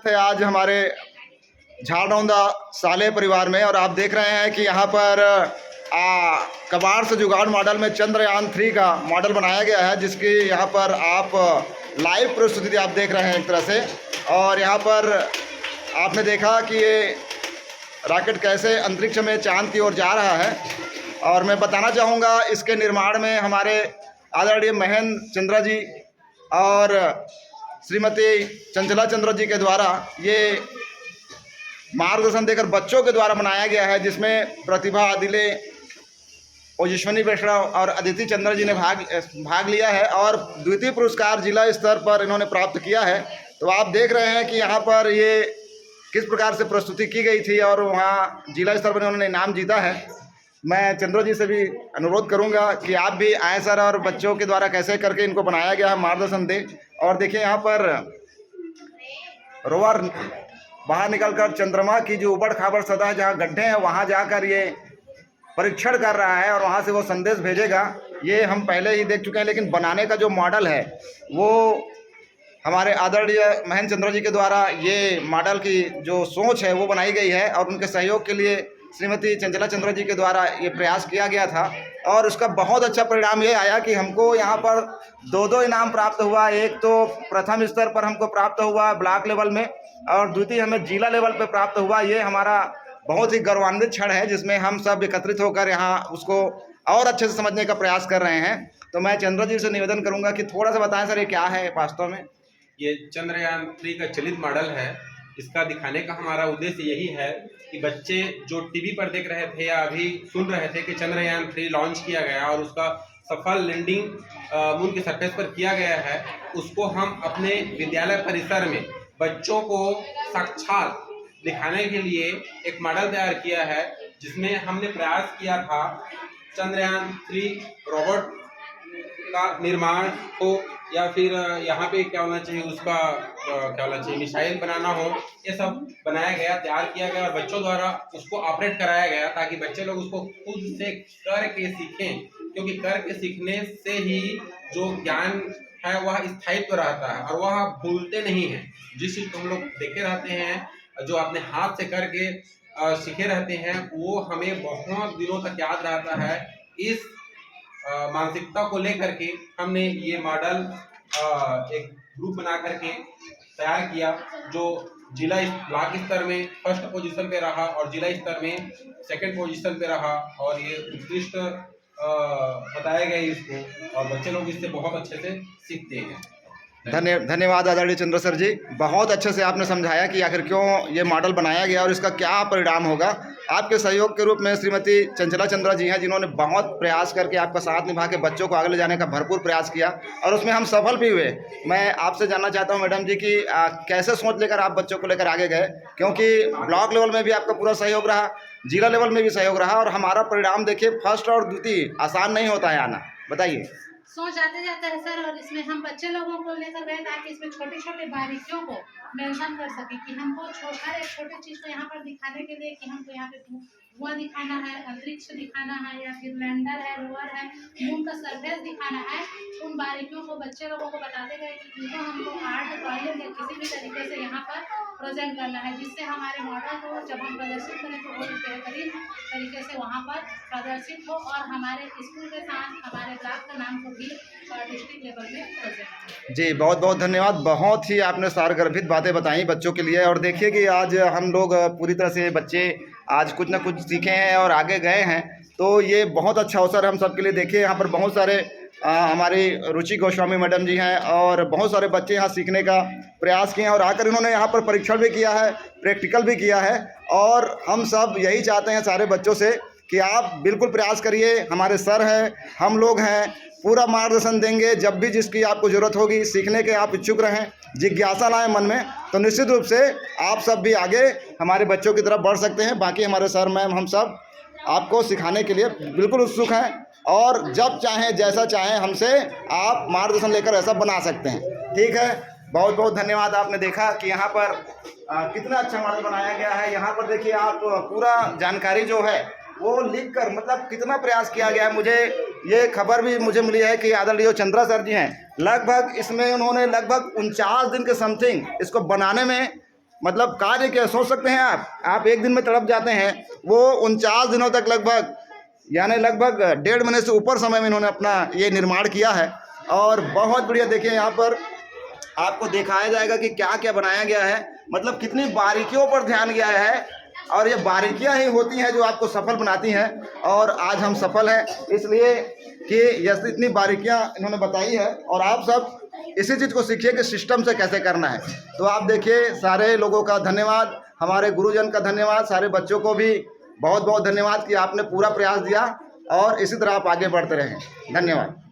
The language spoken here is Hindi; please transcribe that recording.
स्वागत है आज हमारे झारडौंदा साले परिवार में। और आप देख रहे हैं कि यहाँ पर कबाड़ से जुगाड़ मॉडल में चंद्रयान 3 का मॉडल बनाया गया है, जिसकी यहाँ पर आप लाइव प्रस्तुति आप देख रहे हैं एक तरह से। और यहाँ पर आपने देखा कि ये रॉकेट कैसे अंतरिक्ष में चांद की ओर जा रहा है। और मैं बताना चाहूँगा इसके निर्माण में हमारे आदरणीय महेंद्र चंद्रा जी और श्रीमती चंचला चंद्रा जी के द्वारा ये मार्गदर्शन देकर बच्चों के द्वारा बनाया गया है, जिसमें प्रतिभा आदिले, ओजस्विनी वैष्णव और अदिति चंद्र जी ने भाग लिया है और द्वितीय पुरस्कार जिला स्तर पर इन्होंने प्राप्त किया है। तो आप देख रहे हैं कि यहाँ पर ये किस प्रकार से प्रस्तुति की गई थी और वहाँ जिला स्तर पर इन्होंने इनाम जीता है। मैं चंद्र जी से भी अनुरोध करूँगा कि आप भी आए सर, और बच्चों के द्वारा कैसे करके इनको बनाया गया है मार्गदर्शन दें। और देखिए यहाँ पर रोवर बाहर निकलकर चंद्रमा की जो उबड़ खाबड़ सतह जहाँ गड्ढे हैं वहाँ जाकर ये परीक्षण कर रहा है और वहाँ से वो संदेश भेजेगा। ये हम पहले ही देख चुके हैं, लेकिन बनाने का जो मॉडल है वो हमारे आदरणीय महेंद्र चंद्र जी के द्वारा ये मॉडल की जो सोच है वो बनाई गई है। और उनके सहयोग के लिए श्रीमती चंचला चंद्र जी के द्वारा ये प्रयास किया गया था और उसका बहुत अच्छा परिणाम ये आया कि हमको यहाँ पर दो इनाम प्राप्त हुआ। एक तो प्रथम स्तर पर हमको प्राप्त हुआ ब्लॉक लेवल में, और द्वितीय हमें जिला लेवल पर प्राप्त हुआ। ये हमारा बहुत ही गौरवान्वित क्षण है, जिसमें हम सब एकत्रित होकर यहाँ उसको और अच्छे से समझने का प्रयास कर रहे हैं। तो मैं चंद्र जी से निवेदन करूँगा कि थोड़ा सा बताएं सर, ये क्या है वास्तव में। ये चंद्रयान 3 का चलित मॉडल है। इसका दिखाने का हमारा उद्देश्य यही है कि बच्चे जो टीवी पर देख रहे थे या अभी सुन रहे थे कि चंद्रयान 3 लॉन्च किया गया और उसका सफल लैंडिंग मून के सरफेस पर किया गया है, उसको हम अपने विद्यालय परिसर में बच्चों को साक्षात दिखाने के लिए एक मॉडल तैयार किया है, जिसमें हमने प्रयास किया था चंद्रयान 3 रोबोट का निर्माण हो या फिर यहाँ पे क्या होना चाहिए, उसका क्या होना चाहिए, मिसाइल बनाना हो, ये सब बनाया गया, तैयार किया गया और बच्चों द्वारा उसको ऑपरेट कराया गया, ताकि बच्चे लोग उसको खुद से करके सीखें। क्योंकि करके सीखने से ही जो ज्ञान है वह स्थायित्व रहता है और वह भूलते नहीं हैं। जिस चीज़ को हम लोग देखे रहते हैं, जो अपने हाथ से करके सीखे रहते हैं, वो हमें बहुत दिनों तक याद रहता है। इस मानसिकता को लेकर के हमने ये मॉडल एक ग्रुप बना करके तैयार किया, जो जिला ब्लॉक स्तर में फर्स्ट पोजीशन पे रहा और जिला स्तर में सेकंड पोजीशन पे रहा। और ये उत्कृष्ट बताया गया इसको, और बच्चे लोग इससे बहुत अच्छे से सीखते हैं। धन्यवाद आदरणीय चंद्र सर जी, बहुत अच्छे से आपने समझाया कि आखिर क्यों ये मॉडल बनाया गया और इसका क्या परिणाम होगा। आपके सहयोग के रूप में श्रीमती चंचला चंद्रा जी हैं, जिन्होंने बहुत प्रयास करके आपका साथ निभा के बच्चों को आगे ले जाने का भरपूर प्रयास किया और उसमें हम सफल भी हुए। मैं आपसे जानना चाहता हूं मैडम जी कि कैसे सोच लेकर आप बच्चों को लेकर आगे गए, क्योंकि ब्लॉक लेवल में भी आपका पूरा सहयोग रहा, जिला लेवल में भी सहयोग रहा, और हमारा परिणाम देखिए फर्स्ट और द्वितीय आसान नहीं होता है आना। बताइए। सोच आते जाता है सर, और इसमें हम बच्चे लोगों को लेकर गए ताकि इसमें छोटे छोटे बारीकियों को मेंशन कर सके कि हमको हर एक छोटे चीज़ को यहाँ पर दिखाने के लिए कि हमको यहाँ पे धुआं दिखाना है, अंतरिक्ष दिखाना है, या फिर लैंडर है, रोवर है, मून का सरफेस दिखाना है। उन बारीकियों को बच्चे लोगों को बताते गए कि इनको हमको आर्ट ड्राइंग या किसी भी तरीके से यहाँ पर प्रेजेंट करना है, जिससे हमारे मॉडल को जब हम प्रदर्शित करें तो वो बेहतरीन तरीके से वहाँ पर प्रदर्शित हो और हमारे स्कूल के साथ हमारे ब्लॉक का नाम को भी डिस्ट्रिक्ट लेवल में प्रेजेंट। जी बहुत बहुत धन्यवाद, बहुत ही आपने सारगर्भित बातें बताई बच्चों के लिए। और देखिए कि आज हम लोग पूरी तरह से बच्चे आज कुछ ना कुछ सीखे हैं और आगे गए हैं, तो ये बहुत अच्छा अवसर हम सब के लिए। देखिए यहाँ पर बहुत सारे हमारी रुचि गोस्वामी मैडम जी हैं और बहुत सारे बच्चे यहाँ सीखने का प्रयास किए हैं और आकर इन्होंने यहाँ पर परीक्षण भी किया है, प्रैक्टिकल भी किया है। और हम सब यही चाहते हैं सारे बच्चों से कि आप बिल्कुल प्रयास करिए, हमारे सर हैं, हम लोग हैं, पूरा मार्गदर्शन देंगे। जब भी जिसकी आपको ज़रूरत होगी, सीखने के आप इच्छुक रहें, जिज्ञासा लाएं मन में, तो निश्चित रूप से आप सब भी आगे हमारे बच्चों की तरफ बढ़ सकते हैं। बाकी हमारे सर मैम हम सब आपको सिखाने के लिए बिल्कुल उत्सुक हैं और जब चाहें जैसा चाहें हमसे आप मार्गदर्शन लेकर ऐसा बना सकते हैं। ठीक है, बहुत बहुत धन्यवाद। आपने देखा कि यहाँ पर कितना अच्छा मॉडल बनाया गया है। यहाँ पर देखिए आप पूरा जानकारी जो है वो लिख कर, मतलब कितना प्रयास किया गया है। मुझे ये खबर भी मुझे मिली है कि आदरणीय चंद्रा सर जी हैं, लगभग इसमें उन्होंने लगभग 49 दिन के समथिंग इसको बनाने में मतलब कार्य क्या सोच सकते हैं आप एक दिन में तड़प जाते हैं। वो 49 दिनों तक लगभग, यानी लगभग 1.5 महीने से ऊपर समय में इन्होंने अपना ये निर्माण किया है। और बहुत बढ़िया, देखिए यहाँ पर आपको दिखाया जाएगा कि क्या क्या बनाया गया है, मतलब कितनी बारीकियों पर ध्यान गया है। और ये बारीकियां ही होती हैं जो आपको सफल बनाती हैं। और आज हम सफल हैं इसलिए कि यह इतनी बारीकियां इन्होंने बताई है। और आप सब इसी चीज़ को सीखिए कि सिस्टम से कैसे करना है। तो आप देखिए, सारे लोगों का धन्यवाद, हमारे गुरुजन का धन्यवाद, सारे बच्चों को भी बहुत बहुत धन्यवाद कि आपने पूरा प्रयास दिया और इसी तरह आप आगे बढ़ते रहें। धन्यवाद।